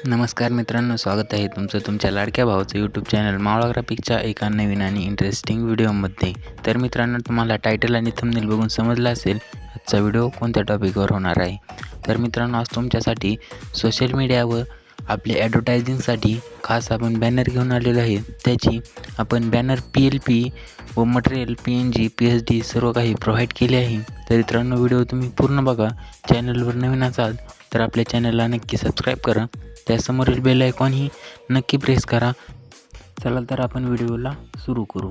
नमस्कार मित्रांनो, स्वागत आहे तुमचं तुमच्या लाडक्या भावाचं यूट्यूब चॅनल मावळा ग्राफिकच्या एका नवीन आणि इंटरेस्टिंग व्हिडिओमध्ये. तर मित्रांनो, तुम्हाला टायटल आणि थंबनेल बघून समजलं असेल आजचा व्हिडिओ कोणत्या टॉपिकवर होणार आहे. तर मित्रांनो, आज तुमच्यासाठी सोशल मीडियावर आपले ॲडव्हर्टायझिंगसाठी खास आपण बॅनर घेऊन आलेलो आहे. त्याची आपण बॅनर PLP व मटेरियल PNG PSD सर्व काही प्रोव्हाइड केले आहे. तर मित्रांनो, व्हिडिओ तुम्ही पूर्ण बघा. चॅनलवर नवीन असाल तर आपल्या चॅनलला नक्की सबस्क्राईब करा. त्यासमोरील बेल आयकॉनही नक्की प्रेस करा. चला तर आपण व्हिडिओला सुरू करू.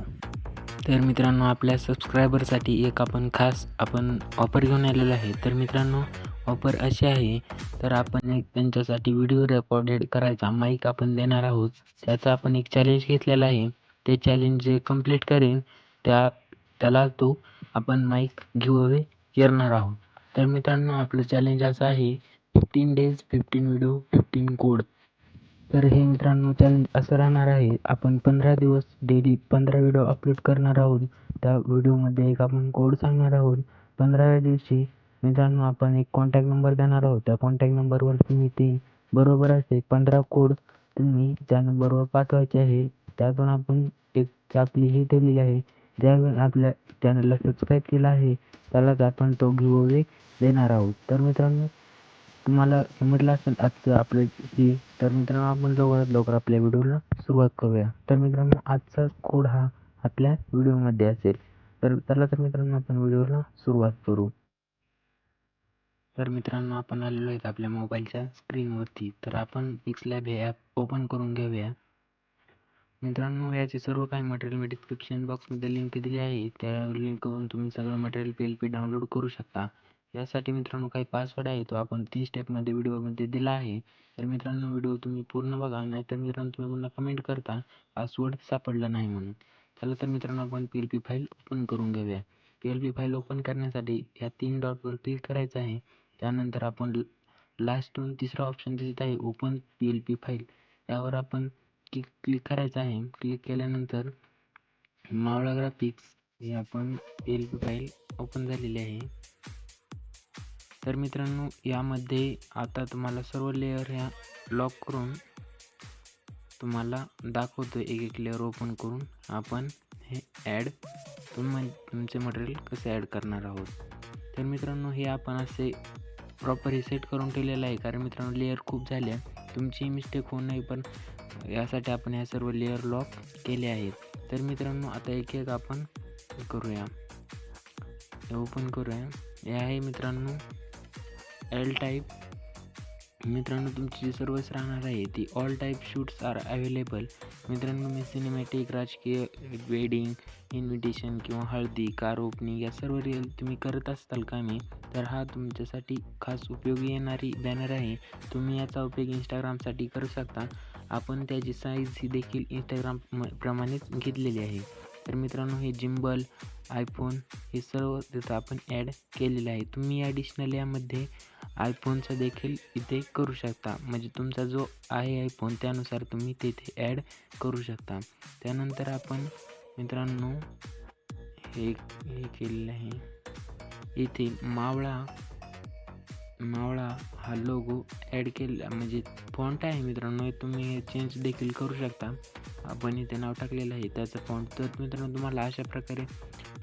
तर मित्रांनो, आपल्या सबस्क्रायबरसाठी एक आपण खास ऑफर घेऊन आलेलो आहे. तर मित्रांनो, ऑफर अशी आहे, तर आपण एक त्यांच्यासाठी व्हिडिओ रेकॉर्डेड करायचा माईक आपण देणार आहोत. त्याचा आपण एक चॅलेंज घेतलेला आहे. ते चॅलेंज जे कंप्लीट करेन त्याला तो आपण माईक गिव्हअवे करणार आहोत. तर मित्रांनो, आपलं चॅलेंज असं आहे, 15 days 15 व्हिडिओ 15 कोड. तर हे मित्रांनो चॅलेंज असं राहणार आहे, आपण 15 दिवस डेली 15 व्हिडिओ अपलोड करणार आहोत. त्या व्हिडिओमध्ये एक आपण कोड सांगणार आहोत. 15व्या दिवशी मित्रांनो आपण एक कॉन्टॅक्ट नंबर देणार आहोत. त्या कॉन्टॅक्ट नंबरवर तुम्ही ते बरोबर असे 15 कोड तुम्ही त्या नंबरवर पाठवायचे आहे. त्यातून आपण एक आपली ही ठेवलेली आहे, ज्यावेळी आपल्या चॅनलला सबस्क्राईब केलं आहे त्यालाच आपण तो गिव्हअवे देणार आहोत. तर मित्रांनो, तुम्हाला समजलं असेल आजचं आपलं हे. तर मित्रांनो, आपण लवकरात लवकर आपल्या व्हिडिओला सुरुवात करूया. तर मित्रांनो, आजचा कोड हा आपल्या व्हिडिओमध्ये असेल. तर चला तर मित्रांनो, आपण व्हिडिओला सुरुवात करू. तर मित्रांनो, आपण आलेलो आहेत आपल्या मोबाईलच्या स्क्रीनवरती. तर आपण पिक्सलॅब हे ॲप ओपन करून घेऊया. मित्रांनो, याचे सर्व काही मटेरियल मी डिस्क्रिप्शन बॉक्समध्ये लिंक दिली आहे. त्या लिंकवरून तुम्ही सगळं मटेरियल PLP डाउनलोड करू शकता. यासाठी मित्रांनो काही पासवर्ड आहे, तो आपण 3 स्टेपमध्ये व्हिडिओमध्ये दिला आहे. तर मित्रांनो, व्हिडिओ तुम्ही पूर्ण बघा, नाहीतर मित्रांनो तुम्ही पुन्हा कमेंट करता पासवर्ड सापडला नाही म्हणून. चला तर मित्रांनो, आपण PLP फाईल ओपन करून घेऊया. PLP फाईल ओपन करण्यासाठी या 3 डॉटवर क्लिक करायचं आहे. त्यानंतर आपण लास्टून तिसरा ऑप्शन दिसत आहे, ओपन PLP फाईल. यावर आपण क्लिक करायचं आहे. क्लिक केल्यानंतर मावळा ग्राफिक्स हे आपण PLP फाईल ओपन झालेली आहे. तर मित्रांनो, यामध्ये आता तुम्हाला सर्व लेअर ह्या लॉक करून तुम्हाला दाखवतो, एक एक लेअर ओपन करून आपण हे तुमचे मटेरियल कसे ॲड करणार आहोत. तर मित्रांनो, हे आपण असे प्रॉपर सेट करून ठेवलेलं आहे, कारण मित्रांनो लेअर खूप झाल्या, तुमची मिस्टेक होऊ नये, पण यासाठी आपण ह्या सर्व लेअर लॉक केले आहेत. तर मित्रांनो, आता एक एक आपण करूया, ओपन करूया. हे आहे मित्रांनो एल टाईप. मित्रांनो, तुमची जी सर्वच राहणार आहे ती all type shoots are available. मित्रांनो, मी सिनेमॅटिक, राजकीय, वेडिंग, इन्व्हिटेशन किंवा हळदी, कार ओपनिंग या सर्व रील तुम्ही करत असताल कामी, तर हा तुमच्यासाठी खास उपयोगी येणारी बॅनर आहे. तुम्ही याचा उपयोग इंस्टाग्रामसाठी करू शकता. आपण त्याची साईज ही देखील इंस्टाग्राम प्रमाणेच घेतलेली आहे. तर मित्रांनो, हे जिम्बल, आयफोन हे सर्व तिथं आपण ॲड केलेलं आहे. तुम्ही ॲडिशनल यामध्ये आयफोनचा देखील इथे करू शकता, म्हणजे तुमचा जो आहे आयफोन त्यानुसार तुम्ही तिथे ॲड करू शकता. त्यानंतर आपण मित्रांनो हे केलेलं आहे. इथे मावळा हा लोगो ॲड केला, म्हणजे फॉन्ट आहे मित्रांनो, तुम्ही चेंज देखील करू शकता. आपण इथे नाव टाकलेलं आहे त्याचं फॉन्ट. तर मित्रांनो, तुम्हाला अशा प्रकारे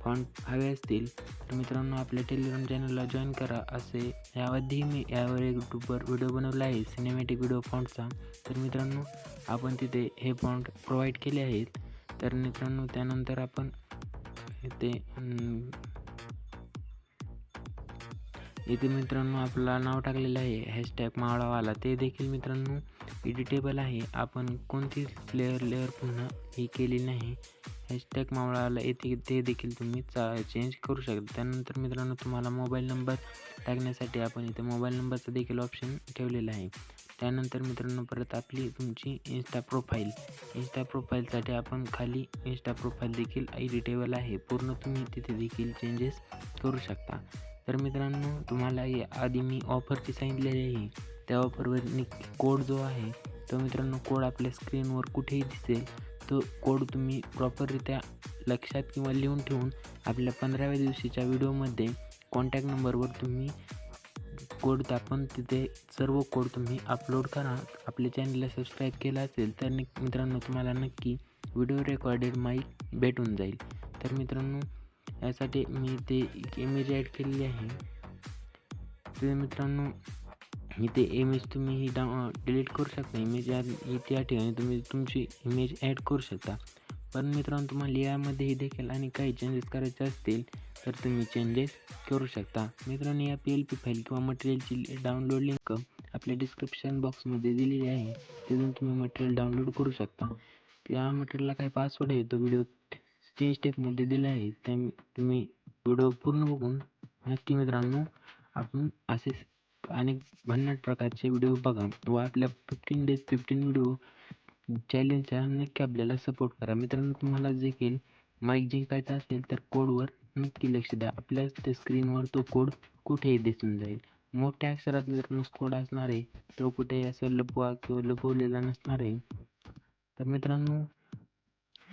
फॉन्ट हवे असतील तर मित्रांनो आपल्या टेलिग्राम चॅनलला जॉईन करा. असे याआधी मी यावर एक यूट्यूबवर व्हिडिओ बनवला आहे सिनेमॅटिक व्हिडिओ फॉन्टचा. तर मित्रांनो, आपण तिथे हे फॉन्ट प्रोव्हाइड केले आहेत. तर मित्रांनो, त्यानंतर आपण इथे मित्रांनो आपला नाव टाकलेलं आहे हॅशटॅग मावळावाला, ते देखील मित्रांनो एडिटेबल आहे. आपण कोणतीच लेअर पुन्हा ही केली नाही. हॅशटॅग मावळावाला येथे ते देखील तुम्ही चेंज करू शकता. त्यानंतर मित्रांनो, तुम्हाला मोबाईल नंबर टाकण्यासाठी आपण इथे मोबाईल नंबरचा देखील ऑप्शन ठेवलेला आहे. त्यानंतर मित्रांनो, परत आपली तुमची इंस्टा प्रोफाईलसाठी आपण खाली इंस्टा प्रोफाईल देखील एडिटेबल आहे. पूर्ण तुम्ही तिथे देखील चेंजेस करू शकता. तर मित्रांनो, तुम्हाला आधी मी ऑफरची सांगितलेली आहे, त्या ऑफरवर कोड जो आहे तो मित्रांनो कोड आपल्या स्क्रीनवर कुठेही दिसेल. तो कोड तुम्ही प्रॉपररित्या लक्षात किंवा लिहून ठेवून आपल्या 15व्या दिवशीच्या व्हिडिओमध्ये कॉन्टॅक्ट नंबरवर तुम्ही कोड आपण तिथे सर्व कोड तुम्ही अपलोड करा. आपल्या चॅनलला सबस्क्राईब केलं असेल तर मित्रांनो तुम्हाला नक्की व्हिडिओ रेकॉर्डेड माईक भेटून जाईल. तर मित्रांनो यासाठी मी ते इमेज ॲड केलेली आहे. तर मित्रांनो इथे इमेज तुम्ही ही डिलीट करू शकता. इमेज त्या ठिकाणी तुम्ही तुमची इमेज ॲड करू शकता. पण मित्रांनो तुम्हाला यामध्येही देखील आणि काही चेंजेस करायचे असतील तर तुम्ही चेंजेस करू शकता. मित्रांनो या PLP फाईल किंवा मटेरियलची डाउनलोड लिंक आपल्या डिस्क्रिप्शन बॉक्समध्ये दिलेली आहे. तिथून तुम्ही मटेरियल डाउनलोड करू शकता. या मटेरियलला काही पासवर्ड आहे तो व्हिडिओ 3 स्टेपमध्ये दिला आहे. तुम्ही व्हिडिओ पूर्ण बघून नक्की मित्रांनो आपण असेच अनेक भन्नाट प्रकारचे व्हिडिओ बघा व आपल्या 15 days 15 व्हिडिओ चॅलेंजच्या नक्की आपल्याला सपोर्ट करा. मित्रांनो तुम्हाला देखील माईक जिंकायचा असेल तर कोडवर नक्की लक्ष द्या. आपल्या त्या स्क्रीनवर तो कोड कुठेही दिसून जाईल. मोठ्या अक्षरात मित्रांनो कोड असणार आहे, तो कुठेही असं लपवा किंवा लपवलेला नसणार आहे. तर मित्रांनो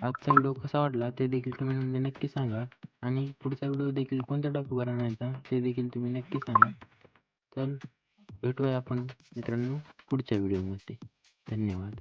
आजचा व्हिडिओ कसा वाटला ते देखील कमेंटमध्ये नक्की सांगा आणि पुढचा व्हिडिओ देखील कोणत्या टॉपिकवर आणायचा ते देखील तुम्ही नक्की सांगा. तर भेटूया आपण मित्रांनो पुढच्या व्हिडिओमध्ये. धन्यवाद.